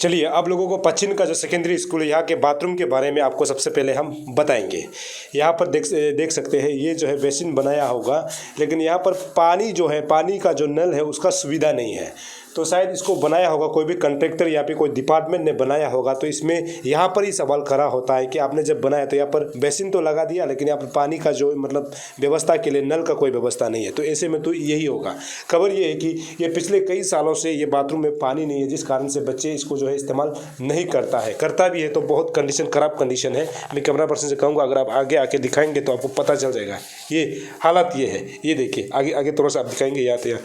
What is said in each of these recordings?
चलिए आप लोगों को पश्चिम का जो सेकेंडरी स्कूल है यहाँ के बाथरूम के बारे में आपको सबसे पहले हम बताएंगे। यहाँ पर देख सकते हैं ये जो है बेसिन बनाया होगा, लेकिन यहाँ पर पानी जो है, पानी का जो नल है उसका सुविधा नहीं है। तो शायद इसको बनाया होगा कोई भी कॉन्ट्रैक्टर या फिर कोई डिपार्टमेंट ने बनाया होगा। तो इसमें यहाँ पर ही सवाल खड़ा होता है कि आपने जब बनाया तो यहाँ पर बेसिन तो लगा दिया, लेकिन यहाँ पर पानी का जो मतलब व्यवस्था के लिए नल का कोई व्यवस्था नहीं है। तो ऐसे में तो यही होगा। खबर ये है कि ये पिछले कई सालों से ये बाथरूम में पानी नहीं है, जिस कारण से बच्चे इसको जो है इस्तेमाल नहीं करता भी है तो बहुत कंडीशन ख़राब कंडीशन है। मैं कैमरा पर्सन से कहूँगा अगर आप आगे आके दिखाएंगे तो आपको पता चल जाएगा। ये हालत ये है, ये देखिए आगे आगे थोड़ा सा आप दिखाएंगे या तो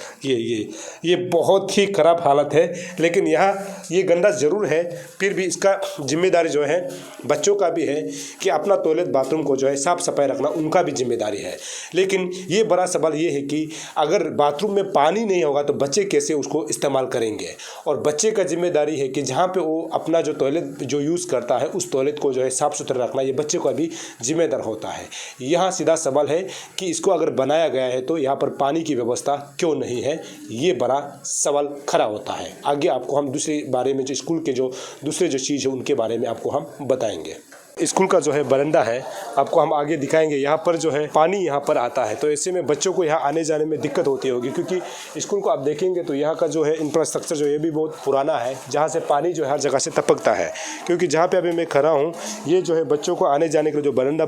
ये बहुत ही ख़राब हालत है। लेकिन यहाँ ये गंदा ज़रूर है, फिर भी इसका जिम्मेदारी जो है बच्चों का भी है कि अपना टॉयलेट बाथरूम को जो है साफ़ सफाई रखना उनका भी जिम्मेदारी है। लेकिन ये बड़ा सवाल ये है कि अगर बाथरूम में पानी नहीं होगा तो बच्चे कैसे उसको इस्तेमाल करेंगे। और बच्चे का जिम्मेदारी है कि जहाँ पे वो अपना जो टॉयलेट जो यूज़ करता है उस टॉयलेट को जो है साफ़ सुथरा रखना, ये बच्चे का भी जिम्मेदार होता है। यहाँ सीधा सवाल है कि इसको अगर बनाया गया है तो यहाँ पर पानी की व्यवस्था क्यों नहीं है, ये बड़ा सवाल खड़ा होता है। आगे आपको हम दूसरे बारे में जो स्कूल के जो दूसरे जो चीज़ है उनके बारे में आपको हम बताएंगे। स्कूल का जो है बरंडा है, आपको हम आगे दिखाएंगे। यहाँ पर जो है पानी यहाँ पर आता है, तो ऐसे में बच्चों को यहाँ आने जाने में दिक्कत होती होगी, क्योंकि स्कूल को आप देखेंगे तो यहाँ का जो है इंफ्रास्ट्रक्चर जो ये भी बहुत पुराना है, जहाँ से पानी जो है हर जगह से टपकता है। क्योंकि जहाँ पे अभी मैं खड़ा हूँ, ये जो है बच्चों को आने जाने के लिए जो बरंडा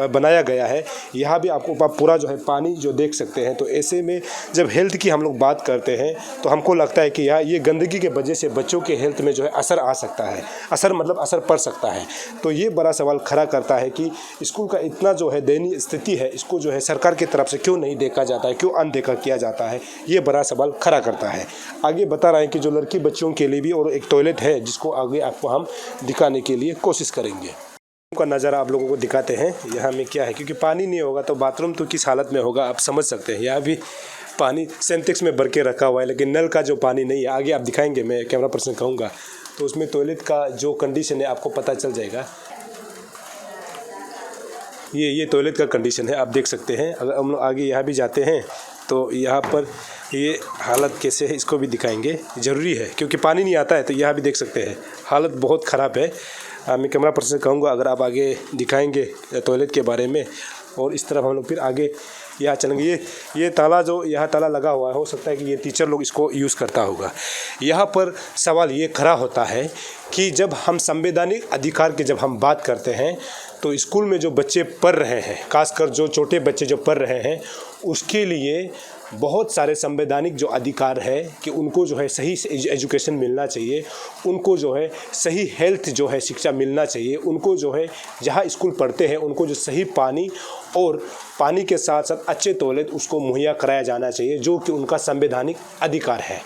बनाया गया है, यहाँ भी आपको पूरा जो है पानी जो देख सकते हैं। तो ऐसे में जब हेल्थ की हम लोग बात करते हैं तो हमको लगता है कि यहाँ ये गंदगी के वजह से बच्चों के हेल्थ में जो है असर आ सकता है, असर पड़ सकता है। तो ये बड़ा सवाल खड़ा करता है कि स्कूल का इतना जो है दयनीय स्थिति है, इसको जो है सरकार की तरफ से क्यों नहीं देखा जाता है, क्यों अनदेखा किया जाता है, ये बड़ा सवाल खड़ा करता है। आगे बता रहे हैं कि जो लड़की बच्चियों के लिए भी और एक टॉयलेट है, जिसको आगे आपको हम दिखाने के लिए कोशिश करेंगे। का नज़ारा आप लोगों को दिखाते हैं यहाँ में क्या है, क्योंकि पानी नहीं होगा तो बाथरूम तो किस हालत में होगा आप समझ सकते हैं। यहाँ भी पानी सिंटेक्स में भर के रखा हुआ है, लेकिन नल का जो पानी नहीं है। आगे आप दिखाएंगे, मैं कैमरा पर्सन कहूँगा तो उसमें टॉयलेट का जो कंडीशन है आपको पता चल जाएगा। ये टॉयलेट का कंडीशन है, आप देख सकते हैं। अगर हम लोग आगे यहाँ भी जाते हैं तो यहाँ पर ये हालत कैसे है इसको भी दिखाएंगे, ज़रूरी है क्योंकि पानी नहीं आता है। तो यहाँ भी देख सकते हैं हालत बहुत ख़राब है। मैं कैमरा पर्सन से कहूँगा अगर आप आगे दिखाएंगे टॉयलेट के बारे में, और इस तरफ हम लोग फिर आगे यहाँ चलेंगे। ये ताला जो यहाँ ताला लगा हुआ है, हो सकता है कि ये टीचर लोग इसको यूज़ करता होगा। यहाँ पर सवाल ये खड़ा होता है कि जब हम संवैधानिक अधिकार की जब हम बात करते हैं तो स्कूल में जो बच्चे पढ़ रहे हैं, खासकर जो छोटे बच्चे जो पढ़ रहे हैं, उसके लिए बहुत सारे संवैधानिक जो अधिकार है कि उनको जो है सही एजुकेशन मिलना चाहिए, उनको जो है सही हेल्थ जो है शिक्षा मिलना चाहिए, उनको जो है जहाँ स्कूल पढ़ते हैं उनको जो सही पानी और पानी के साथ साथ अच्छे टॉयलेट उसको मुहैया कराया जाना चाहिए, जो कि उनका संवैधानिक अधिकार है।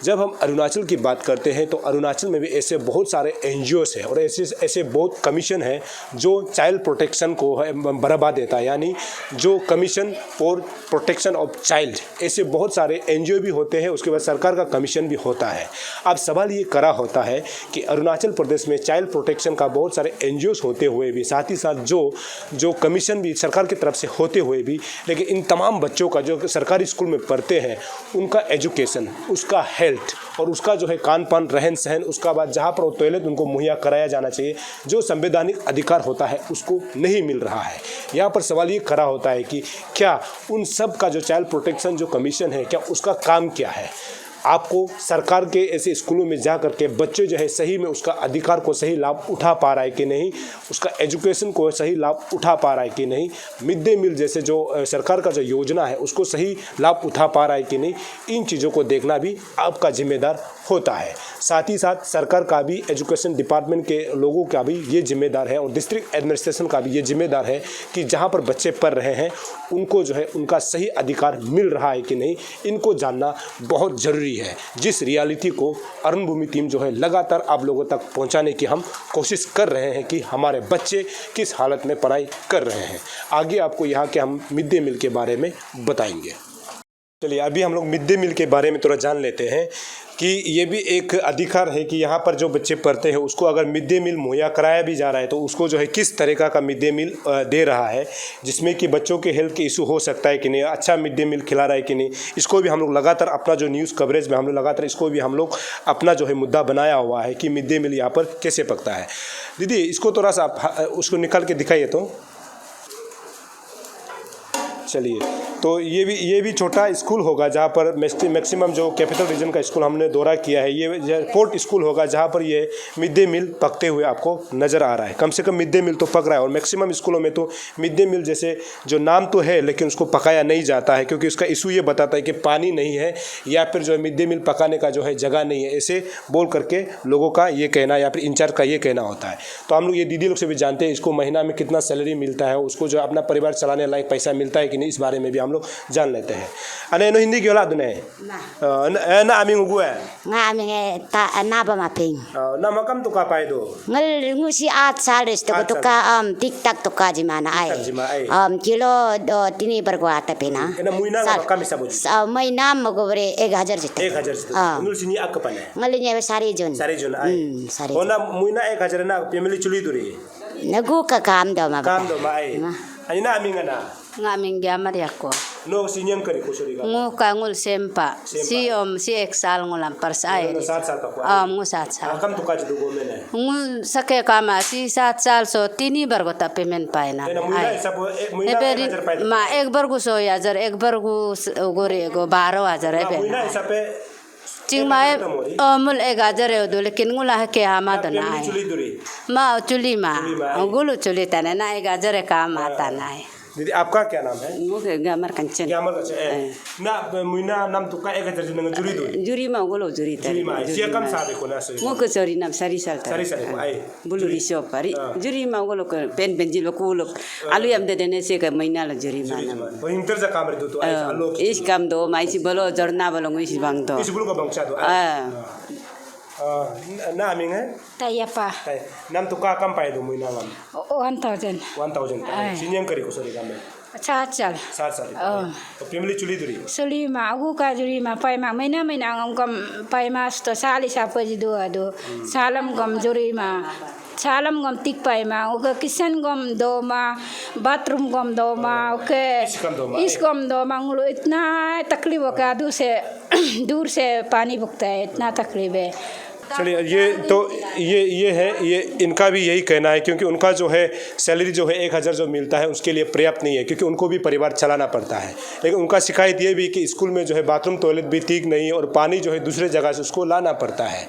जब हम अरुणाचल की बात करते हैं तो अरुणाचल में भी ऐसे बहुत सारे NGOs हैं और ऐसे बहुत कमीशन है जो चाइल्ड प्रोटेक्शन को बढ़ावा देता है, यानी जो commission for protection of child, ऐसे बहुत सारे NGO भी होते हैं। उसके बाद सरकार का कमीशन भी होता है। अब सवाल ये खड़ा होता है कि अरुणाचल प्रदेश में चाइल्ड प्रोटेक्शन का बहुत सारे NGOs होते हुए भी, साथ ही साथ जो कमीशन भी सरकार की तरफ से होते हुए भी, लेकिन इन तमाम बच्चों का जो सरकारी स्कूल में पढ़ते हैं उनका एजुकेशन, उसका हेल्थ और उसका जो है खान पान रहन सहन, उसका बाद जहाँ पर वो टॉयलेट उनको मुहैया कराया जाना चाहिए, जो संवैधानिक अधिकार होता है उसको नहीं मिल रहा है। यहाँ पर सवाल ये खड़ा होता है कि क्या उन सब का जो चाइल्ड प्रोटेक्शन जो कमीशन है, क्या उसका काम क्या है। आपको सरकार के ऐसे स्कूलों में जा करके बच्चे जो है सही में उसका अधिकार को सही लाभ उठा पा रहा है कि नहीं, उसका एजुकेशन को सही लाभ उठा पा रहा है कि नहीं, मिड डे मील जैसे जो सरकार का जो योजना है उसको सही लाभ उठा पा रहा है कि नहीं, इन चीज़ों को देखना भी आपका जिम्मेदार होता है। साथ ही साथ सरकार का भी, एजुकेशन डिपार्टमेंट के लोगों का भी ये जिम्मेदार है और डिस्ट्रिक्ट एडमिनिस्ट्रेशन का भी ये जिम्मेदार है कि जहाँ पर बच्चे पढ़ रहे हैं उनको जो है उनका सही अधिकार मिल रहा है कि नहीं, इनको जानना बहुत ज़रूरी है। जिस रियलिटी को अरुण भूमि टीम जो है लगातार आप लोगों तक पहुंचाने की हम कोशिश कर रहे हैं कि हमारे बच्चे किस हालत में पढ़ाई कर रहे हैं। आगे आपको यहाँ के हम मिड डे मील के बारे में बताएंगे। चलिए अभी हम लोग मिड डे मील के बारे में थोड़ा जान लेते हैं कि ये भी एक अधिकार है कि यहाँ पर जो बच्चे पढ़ते हैं उसको अगर मिड डे मील मुहैया कराया भी जा रहा है तो उसको जो है किस तरीक़ा का मिड डे मील दे रहा है, जिसमें कि बच्चों के हेल्थ के इशू हो सकता है कि नहीं, अच्छा मिड डे मील खिला रहा है कि नहीं। इसको भी हम लोग लगातार अपना जो न्यूज़ कवरेज में हम लोग लगातार इसको भी हम लोग अपना जो है मुद्दा बनाया हुआ है कि मिड डे मील यहाँ पर कैसे पकता है। दीदी इसको थोड़ा सा उसको निकाल के दिखाइए तो। चलिए तो ये भी छोटा स्कूल होगा जहाँ पर मैक्सिमम जो कैपिटल रीजन का स्कूल हमने दौरा किया है, ये पोर्ट स्कूल होगा जहाँ पर ये मिड डे मील पकते हुए आपको नज़र आ रहा है। कम से कम मिड डे मील तो पक रहा है और मैक्सिमम स्कूलों में तो मिड डे मील जैसे जो नाम तो है लेकिन उसको पकाया नहीं जाता है, क्योंकि उसका इशू ये बताता है कि पानी नहीं है या फिर जो है मिड डे मील पकाने का जो है जगह नहीं है, ऐसे बोल करके लोगों का ये कहना या फिर इंचार्ज का ये कहना होता है। तो हम लोग ये दीदी लोग से भी जानते हैं इसको महीना में कितना सैलरी मिलता है, उसको जो अपना परिवार चलाने लायक पैसा मिलता है कि नहीं, इस बारे में भी हम लोग जान लेते हैं। अने नो हिंदी क्यों ला दुने ना आमी गुए nga aming ta na ba maping ना मकम तो का पाए दो ngal ngusi at salis to to ka tiktak to ka jimana ai kilo do tini bargwa ta pena ना मुइना का मिसा बोझ mai nam magore 1000 jita 1000 नूल सिनी आक पने ngal nya sari jun आई sari ना मुइना 1000 ना फैमिली चुली दुरी nagu ka kam do ma आई अनि ना आमी ngana ngaming gamar yako नो सिनियम करी कुशरी का ngu ka ngul sempa si eksal ngulam parsai 7 साल का ngu 7 साल कम तो का जदू गो में ngu sake kama si 7 साल so tini bargo ta payment paina ना मुइना सब मुइना 1000 पाए ma ek bargu so yajar ek bargu gore go 12000 है मुइना हिसाब पे चिंग माए अमूल 1000 है दो लेकिन nguला है के हमा तो ना है चुली दुरी ma चुली मा गुलु चुली तने ना 1000 है काम आता ना है। दीदी आपका क्या नाम है? मुझे गामर कंचन गामर कंचन ना मुइना नाम तो का 1000 जन जुरी दो जुरी मा गोलो जुरी त जुरी मा सिया कम साबे को ना सो मुको चोरी नाम सारी साल त सारी साल को आई बुलु रिसो परी जुरी मा गोलो पेन पेंजिल को लो आलू हम दे देने से का महीना ल जुरी मा नाम वो इंटर जा काम रे दो तो आलो इस काम दो माइसी बोलो जरना बोलो इस बांग दो इस बुल को बंचा दो ना आमिंग है Tayapa नाम तो का कम पाए दो मुइना नाम 1000 1000 सिनियम करी को सरी काम में 7 साल 7 साल तो फैमिली चुली दुरी suli ma agu ka juri ma pai ma maina ngam kam pai ma sto sali sa pa ji do ado salam gam juri ma salam gam tik pai ma o kitchen gam do ma bathroom gam do ma okay इस गम दो मांगलो इतना तकलीफ का दूर से पानी भुगता है, इतना तकलीफ है। चलिए ये तो ये है, ये इनका भी यही कहना है क्योंकि उनका जो है सैलरी जो है 1000 जो मिलता है उसके लिए पर्याप्त नहीं है, क्योंकि उनको भी परिवार चलाना पड़ता है। लेकिन उनका शिकायत ये भी कि स्कूल में जो है बाथरूम टॉयलेट भी ठीक नहीं है और पानी जो है दूसरे जगह से उसको लाना पड़ता है।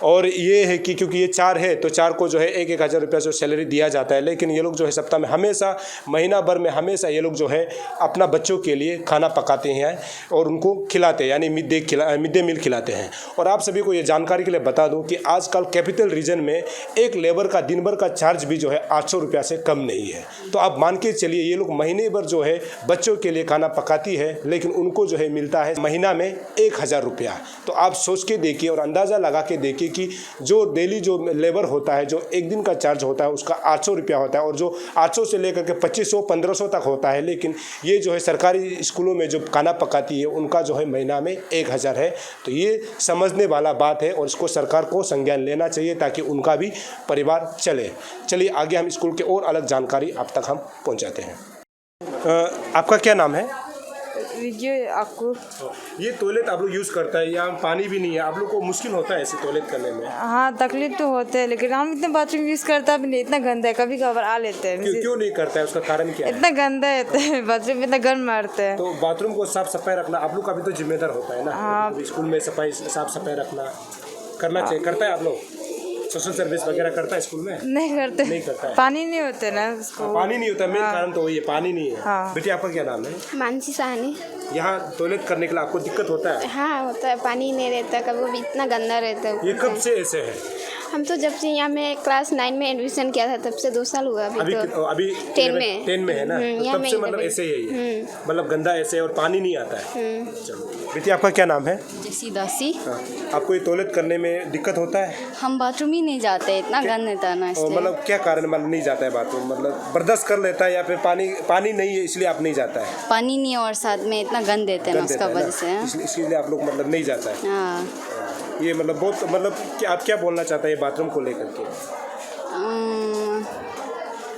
और ये है कि क्योंकि ये 4 है तो 4 को जो है 1000 रुपया जो सैलरी दिया जाता है, लेकिन ये लोग जो है सप्ताह में हमेशा महीना भर में हमेशा ये लोग जो है अपना बच्चों के लिए खाना पकाते हैं और उनको खिलाते हैं, यानी मिड डे मील खिलाते हैं। और आप सभी को ये जानकारी के लिए बता दूं कि आजकल कैपिटल रीजन में एक लेबर का दिन भर का चार्ज भी जो है 800 रुपया से कम नहीं है। तो आप मान के चलिए ये लोग महीने भर जो है बच्चों के लिए खाना पकाती है, लेकिन उनको जो है मिलता है महीना में 1000 रुपया। तो आप सोच के देखिए और अंदाज़ा लगा के देखिए कि जो डेली जो लेबर होता है, जो एक दिन का चार्ज होता है उसका 800 रुपया होता है और जो 800 से लेकर के 2500-1500 तक होता है। लेकिन ये जो है सरकारी स्कूलों में जो खाना पकाती है उनका जो है महीना में 1000 है। तो ये समझने वाला बात है और इसको सरकार को संज्ञान लेना चाहिए ताकि उनका भी परिवार चले। चलिए आगे हम स्कूल के और अलग जानकारी आप तक हम पहुंचाते हैं। आपका क्या नाम है? विजय आपको ये टॉयलेट आप लोग यूज़ करता है, यहाँ पानी भी नहीं है, आप लोग को मुश्किल होता है ऐसे टॉयलेट करने में? हाँ तकलीफ तो होता है, लेकिन हम इतना बाथरूम यूज़ करता भी नहीं, इतना गंदा है, कभी कभार आ लेते हैं। क्यों नहीं करता है, उसका कारण क्या है? इतना गंदा है बाथरूम, इतना गंद मारते हैं। तो बाथरूम को साफ सफाई रखना आप लोग का भी तो जिम्मेदार होता है ना। हाँ। स्कूल में साफ सफाई रखना करना चाहिए। करता है आप लोग सोशल सर्विस वगैरह करता है स्कूल में? नहीं करते है। पानी नहीं होते ना उसको। पानी नहीं होता, मेन कारण तो वही है, पानी नहीं है। हाँ। बेटी आपका क्या नाम है? मानसी साहनी। यहाँ टॉयलेट करने के लिए आपको दिक्कत होता है? हाँ होता है, पानी नहीं रहता, कभी इतना गंदा रहता है। ये कब से ऐसे है? हम तो जब से यहाँ में क्लास 9 में एडमिशन किया था तब से 2 साल हुआ। अभी 10 में है ना, तो तब से मतलब ऐसे ही है, मतलब गंदा ऐसे और पानी नहीं आता है। चलो बेटी, आपका क्या नाम है? जैसी दासी। हाँ। आपको ये टॉयलेट करने में दिक्कत होता है? हम बाथरूम ही नहीं जाते, इतना गंद रहता है ना, इसलिए। मतलब क्या कारण, मतलब नहीं जाता है बाथरूम, मतलब बर्दाश्त कर लेता है या फिर पानी नहीं है इसलिए आप नहीं जाता है? पानी नहीं और साथ में इतना गंद देते हैं उसका वजह से, इसलिए आप लोग मतलब नहीं जाता है। हाँ। ये मतलब बहुत, मतलब आप क्या बोलना चाहते हैं बाथरूम को लेकर के?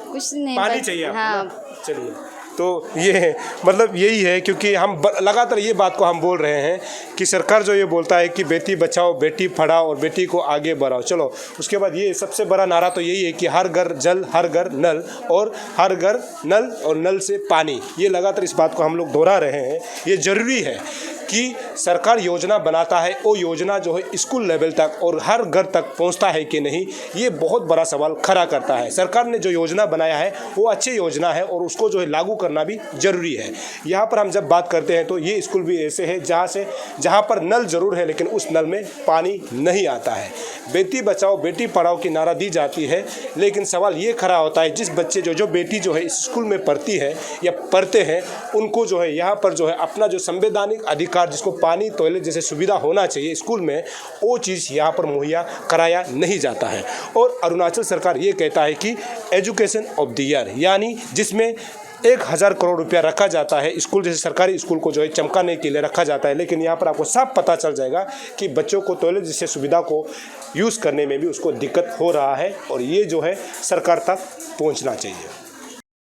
कुछ नहीं, पानी चाहिए आपको। हाँ। चलिए, तो ये मतलब यही है, क्योंकि हम लगातार ये बात को हम बोल रहे हैं कि सरकार जो ये बोलता है कि बेटी बचाओ, बेटी पढ़ाओ और बेटी को आगे बढ़ाओ। चलो, उसके बाद ये सबसे बड़ा नारा तो यही है कि हर घर जल, हर घर नल, और हर घर नल और नल से पानी। ये लगातार इस बात को हम लोग दोहरा रहे हैं। ये ज़रूरी है कि सरकार योजना बनाता है, वो योजना जो है स्कूल लेवल तक और हर घर तक पहुंचता है कि नहीं, ये बहुत बड़ा सवाल खड़ा करता है। सरकार ने जो योजना बनाया है वो अच्छी योजना है और उसको जो है लागू करना भी ज़रूरी है। यहाँ पर हम जब बात करते हैं तो ये स्कूल भी ऐसे है जहाँ पर नल ज़रूर है लेकिन उस नल में पानी नहीं आता है। बेटी बचाओ बेटी पढ़ाओ की नारा दी जाती है, लेकिन सवाल ये खड़ा होता है जिस बच्चे जो बेटी जो है इस स्कूल में पढ़ती है या पढ़ते हैं, उनको जो है यहाँ पर जो है अपना जो संवैधानिक अधिकार, जिसको पानी टॉयलेट जैसे सुविधा होना चाहिए स्कूल में, वो चीज़ यहाँ पर मुहैया कराया नहीं जाता है। और अरुणाचल सरकार ये कहता है कि एजुकेशन ऑफ द ईयर, यानी जिसमें 1000 करोड़ रुपया रखा जाता है स्कूल जैसे सरकारी स्कूल को जो है चमकाने के लिए रखा जाता है, लेकिन यहाँ पर आपको साफ पता चल जाएगा कि बच्चों को टॉयलेट जैसे सुविधा को यूज़ करने में भी उसको दिक्कत हो रहा है और ये जो है सरकार तक पहुँचना चाहिए।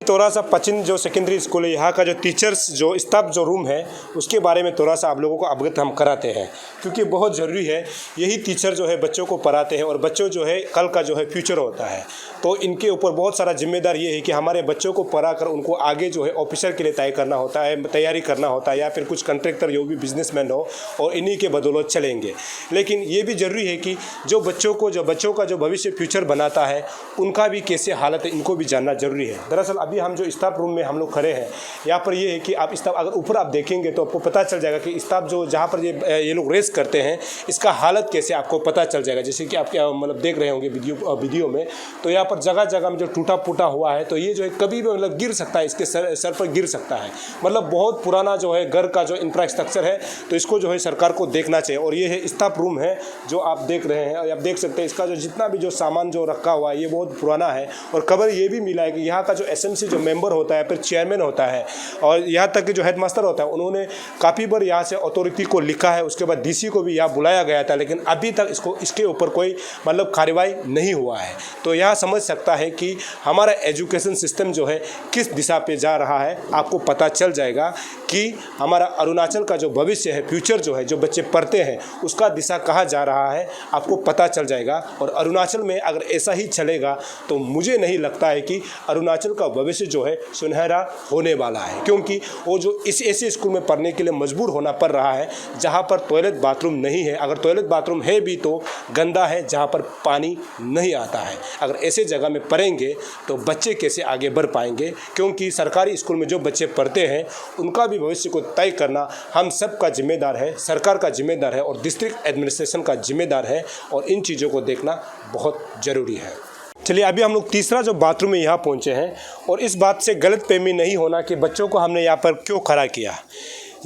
थोड़ा सा पचिन जो सेकेंडरी स्कूल है, यहाँ का जो टीचर्स जो स्टाफ जो रूम है उसके बारे में थोड़ा सा आप लोगों को अवगत हम कराते हैं, क्योंकि बहुत ज़रूरी है। यही टीचर जो है बच्चों को पढ़ाते हैं और बच्चों जो है कल का जो है फ्यूचर होता है, तो इनके ऊपर बहुत सारा जिम्मेदार ये है कि हमारे बच्चों को पढ़ाकर उनको आगे जो है ऑफिसर के लिए तैयारी करना होता है या फिर कुछ कॉन्ट्रैक्टर जो भी बिजनेसमैन हो और इन्हीं के बदौलत चलेंगे। लेकिन ये भी ज़रूरी है कि जो बच्चों का जो भविष्य फ्यूचर बनाता है उनका भी कैसे हालत है, इनको भी जानना ज़रूरी है। दरअसल अभी हम जो स्टाफ रूम में हम लोग खड़े हैं, यहाँ पर ये है कि आप स्टाफ अगर ऊपर आप देखेंगे तो आपको पता चल जाएगा कि स्टाफ जो जहाँ पर ये लोग रेस करते हैं इसका हालत कैसे आपको पता चल जाएगा। जैसे कि आप क्या मतलब देख रहे होंगे वीडियो में, तो यहाँ पर जगह जगह में जो टूटा फूटा हुआ है, तो ये जो है कभी भी मतलब गिर सकता है, इसके सर पर गिर सकता है। मतलब बहुत पुराना जो है घर का जो इंफ्रास्ट्रक्चर है, तो इसको जो है सरकार को देखना चाहिए। और ये है स्टाफ रूम है जो आप देख रहे हैं, आप देख सकते हैं इसका जो जितना भी जो सामान जो रखा हुआ है ये बहुत पुराना है। और खबर ये भी मिला है कि यहाँ का जो SMC जो मेंबर होता है, फिर चेयरमैन होता है और यहाँ तक कि जो हेडमास्टर होता है, उन्होंने काफ़ी बार यहाँ से अथॉरिटी को लिखा है, उसके बाद DC को भी यहाँ बुलाया गया था, लेकिन अभी तक इसके ऊपर कोई मतलब कार्रवाई नहीं हुआ है। तो यहाँ समझ सकता है कि हमारा एजुकेशन सिस्टम जो है किस दिशा पे जा रहा है। आपको पता चल जाएगा कि हमारा अरुणाचल का जो भविष्य है, फ्यूचर जो है, जो बच्चे पढ़ते हैं उसका दिशा कहाँ जा रहा है, आपको पता चल जाएगा। और अरुणाचल में अगर ऐसा ही चलेगा तो मुझे नहीं लगता है कि अरुणाचल का भविष्य जो है सुनहरा होने वाला है, क्योंकि वो जो इस ऐसे स्कूल में पढ़ने के लिए मजबूर होना पड़ रहा है जहाँ पर टॉयलेट बाथरूम नहीं है। अगर टॉयलेट बाथरूम है भी तो गंदा है, जहाँ पर पानी नहीं आता है। अगर ऐसे जगह में पढ़ेंगे तो बच्चे कैसे आगे बढ़ पाएंगे, क्योंकि सरकारी स्कूल में जो बच्चे पढ़ते हैं उनका भी भविष्य को तय करना हम सब का जिम्मेदार है, सरकार का जिम्मेदार है और डिस्ट्रिक्ट एडमिनिस्ट्रेशन का जिम्मेदार है, और इन चीज़ों को देखना बहुत ज़रूरी है। चलिए, अभी हम लोग तीसरा जो बाथरूम में यहाँ पहुँचे हैं, और इस बात से गलतफहमी नहीं होना कि बच्चों को हमने यहाँ पर क्यों खड़ा किया।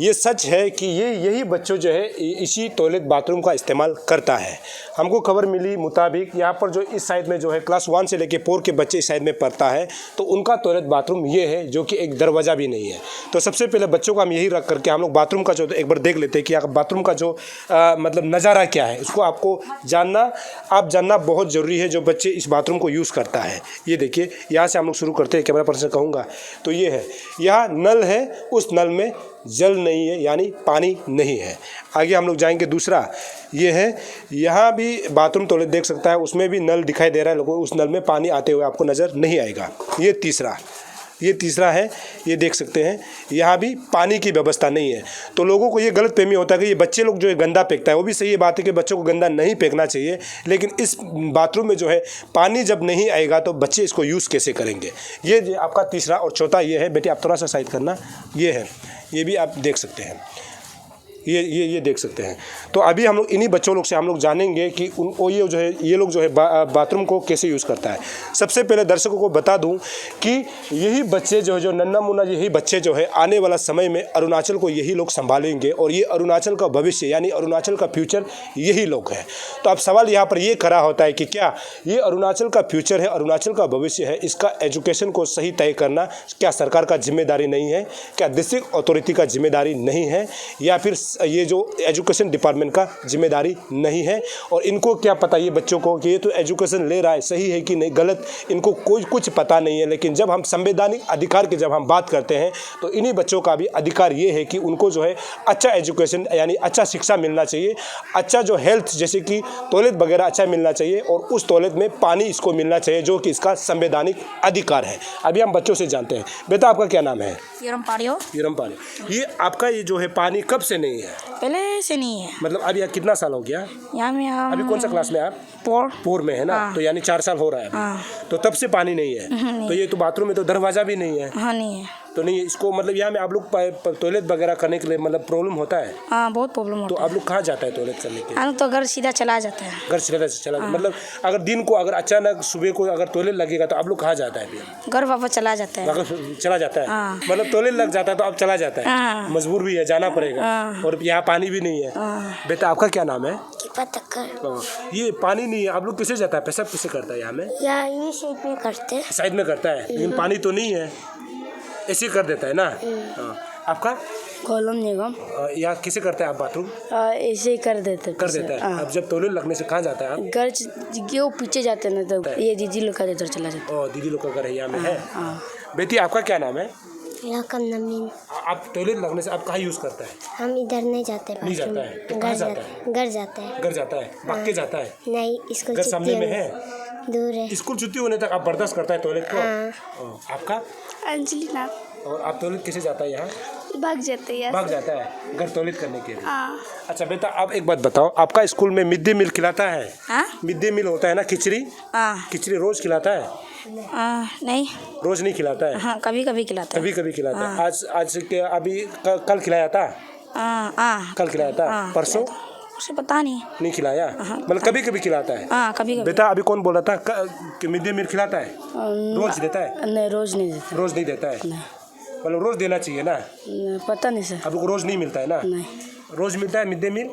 ये सच है कि यही बच्चों जो है इसी टॉयलेट बाथरूम का इस्तेमाल करता है। हमको खबर मिली मुताबिक यहाँ पर जो इस साइड में जो है क्लास 1 से लेके 4 के बच्चे इस साइड में पढ़ता है, तो उनका टॉयलेट बाथरूम ये है जो कि एक दरवाज़ा भी नहीं है। तो सबसे पहले बच्चों को हम यही रख करके हम लोग बाथरूम का जो एक बार देख लेते हैं कि बाथरूम का जो मतलब नज़ारा क्या है, उसको आपको जानना बहुत ज़रूरी है जो बच्चे इस बाथरूम को यूज़ करता है। ये देखिए, यहाँ से हम लोग शुरू करते हैं, कैमरा पर्सन कहूँगा तो ये है, यहाँ नल है, उस नल में जल नहीं है यानी पानी नहीं है। आगे हम लोग जाएंगे, दूसरा ये है, यहाँ भी बाथरूम टॉयलेट देख सकता है, उसमें भी नल दिखाई दे रहा है, लोगों उस नल में पानी आते हुए आपको नज़र नहीं आएगा। ये तीसरा है, ये देख सकते हैं, यहाँ भी पानी की व्यवस्था नहीं है। तो लोगों को ये गलत फहमी होता है कि ये बच्चे लोग जो है गंदा फेंकता है। वो भी सही है, बात है कि बच्चों को गंदा नहीं फेंकना चाहिए, लेकिन इस बाथरूम में जो है पानी जब नहीं आएगा तो बच्चे इसको यूज़ कैसे करेंगे। ये आपका तीसरा। और चौथा ये है, बेटी आप थोड़ा सा साइड करना, ये है, ये भी आप देख सकते हैं। ये देख सकते हैं। तो अभी हम लोग इन्हीं बच्चों लोग से हम लोग जानेंगे कि ये लोग जो है बाथरूम को कैसे यूज़ करता है। सबसे पहले दर्शकों को बता दूं कि यही बच्चे जो नन्ना मुन्ना यही बच्चे जो है आने वाला समय में अरुणाचल को यही लोग संभालेंगे और ये अरुणाचल का भविष्य यानी अरुणाचल का फ्यूचर यही लोग हैं। तो अब सवाल यहाँ पर ये खड़ा होता है कि क्या ये अरुणाचल का फ्यूचर है, अरुणाचल का भविष्य है, इसका एजुकेशन को सही तय करना क्या सरकार का जिम्मेदारी नहीं है? क्या डिस्ट्रिक्ट अथॉरिटी का जिम्मेदारी नहीं है? या फिर ये जो एजुकेशन डिपार्टमेंट का जिम्मेदारी नहीं है? और इनको क्या पता ये बच्चों को कि ये तो एजुकेशन ले रहा है, सही है कि नहीं गलत, इनको कोई कुछ पता नहीं है। लेकिन जब हम संवैधानिक अधिकार की जब हम बात करते हैं तो इन्हीं बच्चों का भी अधिकार ये है कि उनको जो है अच्छा एजुकेशन यानी अच्छा शिक्षा मिलना चाहिए, अच्छा जो हेल्थ जैसे कि टॉयलेट वगैरह अच्छा मिलना चाहिए और उस टॉयलेट में पानी इसको मिलना चाहिए जो कि इसका संवैधानिक अधिकार है। अभी हम बच्चों से जानते हैं। बेटा आपका क्या नाम है? यूरम पाड़ियो। यूरम पाड़ियो। ये आपका ये जो है पानी कब से नहीं है? पहले से नहीं है। मतलब अभी यहाँ कितना साल हो गया? यहाँ में हम अभी कौन सा क्लास में आप? फोर में है ना? तो यानी 4 साल हो रहा है अभी। तो तब से पानी नहीं है। तो ये तो बाथरूम में तो दरवाजा भी नहीं है। हाँ नहीं है। तो नहीं इसको मतलब यहाँ में आप लोग टॉयलेट वगैरह करने के लिए मतलब प्रॉब्लम होता है? हाँ बहुत प्रॉब्लम होता तो आप लोग कहाँ जाता है टॉयलेट करने के लिए? है। तो घर सीधा चला जाता है। घर सीधा चला मतलब अगर दिन को अगर अचानक सुबह को अगर टॉयलेट लगेगा तो आप लोग कहाँ जाता है फिर? घर वापस चला जाता है। चला जाता है मतलब टॉयलेट लग जाता है तो अब चला जाता है, मजबूर भी है जाना पड़ेगा और यहाँ पानी भी नहीं है। बेटा आपका क्या नाम है? ये पानी नहीं है, आप लोग किसे जाता है, पेशाब किसे करता है यहाँ में? ये साइड में करते हैं। साइड में करता है लेकिन पानी तो नहीं है, ऐसे कर देता है ना। आपका? कॉलम निगम। यहाँ किसे करता है आप बाथरूम? ऐसे ही कर देता है। अब जब टॉयलेट लगने से कहाँ जाता है आप? घर वो पीछे जाते हैं ना तो ये दीदी लोग का इधर चला जाता है। दीदी लोग का घर यहाँ में है। बेटी आपका क्या नाम है? नमीन। आप टॉयलेट लगने से आप कहाँ यूज करता है? हम इधर नहीं जाते। नहीं जाता है तो कहाँ जाता है? घर जाता है। घर जाता है भाग के जाता है? नहीं, स्कूल घर सामने में है, दूर है। स्कूल छुट्टी होने तक आप बर्दाश्त करता है टॉयलेट को? आपका? अंजलि नाम। और आप टॉयलेट कैसे जाता है यहाँ? भाग जाते हैं। भाग जाता है घर टॉयलेट करने के लिए। अच्छा बेटा आप एक बात बताओ, आपका स्कूल में मिड डे मील खिलाता है? मिड डे मील होता है ना, खिचड़ी। खिचड़ी रोज खिलाता है? नहीं रोज नहीं खिलाता है। हाँ कभी कभी खिलाता है। कभी कभी खिलाता है। आज के अभी कल खिलाया था? कल खिलाया था। परसों? उसे पता नहीं खिलाया मतलब कभी कभी खिलाता है। कभी बेटा अभी कौन बोला था कि मिड डे मील खिलाता है? रोज देता है? नहीं रोज नहीं देता। रोज नहीं देता है मतलब रोज देना चाहिए ना? पता नहीं सर। आपको रोज नहीं मिलता है ना? नहीं। रोज मिलता है मिड डे मील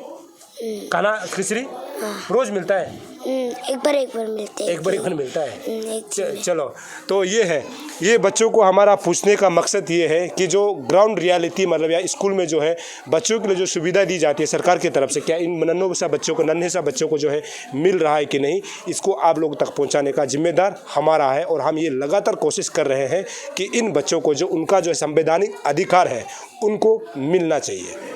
खाना खिचड़ी? रोज मिलता है? एक बार मिलते हैं। एक बार मिलता है। चलो तो ये है, ये बच्चों को हमारा पूछने का मकसद ये है कि जो ग्राउंड रियलिटी मतलब या स्कूल में जो है बच्चों के लिए जो सुविधा दी जाती है सरकार की तरफ से, क्या इन नन्हे सा बच्चों को जो है मिल रहा है कि नहीं, इसको आप लोग तक पहुंचाने का जिम्मेदार हमारा है। और हम ये लगातार कोशिश कर रहे हैं कि इन बच्चों को जो उनका जो संवैधानिक अधिकार है उनको मिलना चाहिए।